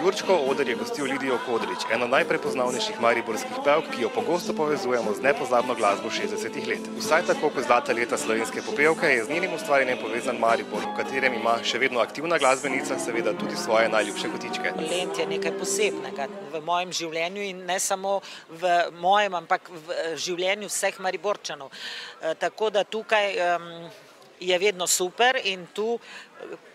Jurčkov oder je gostil Lidijo Kodrič, eno najprepoznavnejših mariborskih pevk, ki jo pogosto povezujemo z nepozabno glasbo 60-ih let. Vsaj tako kot zlata leta slovenske popevke je z njenim ustvarjanjem povezan Maribor, v katerem ima še vedno aktivna glasbenica seveda tudi svoje najljubše kotičke. Lent je nekaj posebnega v mojem življenju in ne samo v mojem, ampak v življenju vseh Mariborčanov. Tako da tukaj je vedno super in tu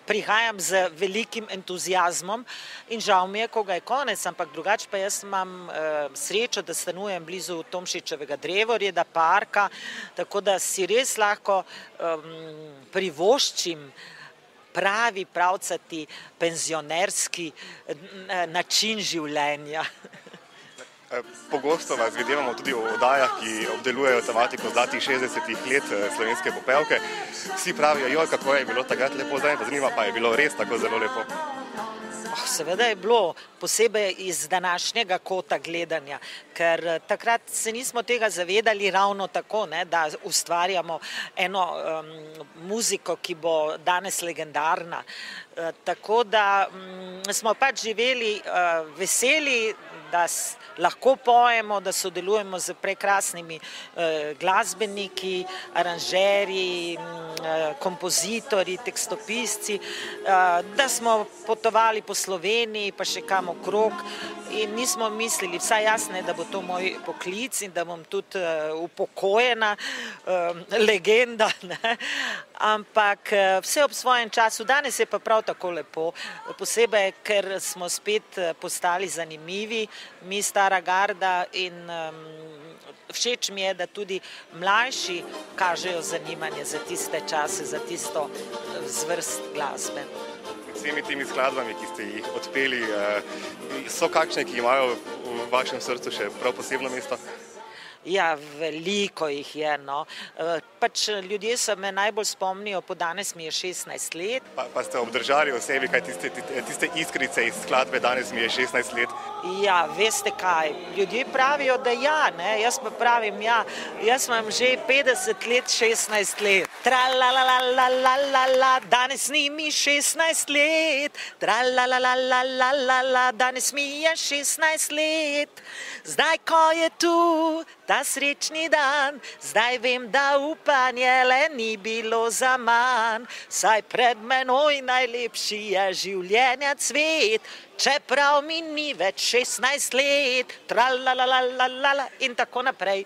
prihajam z velikim entuziazmom in žal mi je, ko ga je konec, ampak drugače pa jaz imam srečo, da stanujem blizu Tomšičevega drevoreda, parka, tako da si res lahko privoščim pravi, pravcati, penzionerski način življenja. Pogosto vas videvamo tudi v oddajah, ki obdelujejo tematiko zlatih 60-ih let slovenske popevke. Vsi pravijo, joj, kako je bilo takrat lepo, zdaj pa zanima, pa je bilo res tako zelo lepo? Seveda je bilo, posebej iz današnjega kota gledanja, ker takrat se nismo tega zavedali ravno tako, da ustvarjamo eno muziko, ki bo danes legendarna. Tako da smo pač živeli veseli, da lahko pojemo, da sodelujemo z prekrasnimi glasbeniki, aranžerji, kompozitorji, tekstopisci, da smo potovali po Sloveniji, pa še kam okrog in nismo mislili, vsaj jasno je, da bo to moj poklic in da bom tudi upokojena legenda, ampak vse ob svojem času. Danes je pa prav tako lepo, posebej, ker smo spet postali zanimivi, mi stara garda in všeč mi je, da tudi mlajši kažejo zanimanje za tiste čase, za tisto zvrst glasbe. Vsemi temi skladbami, ki ste jih odpeli, so kakšne, ki imajo v vašem srcu še prav posebno mesto? Ja, veliko jih je, Pač ljudje se me najbolj spomnijo, po danes mi je 16 let. Pa ste obdržali v sebi kaj tiste iskrice iz skladbe Danes mi je 16 let? Ja, veste kaj, ljudje pravijo, da ja, jaz pa pravim, ja, jaz imam že 50 let, 16 let. Tralalalalala, danes ni mi 16 let, tralalalalala, danes mi je 16 let. Zdaj, ko je tu ta srečni dan, zdaj vem, da upanje le ni bilo zaman, saj pred menoj najlepši je življenja cvet, čeprav mi ni več 16 let, tralalalalala in tako naprej.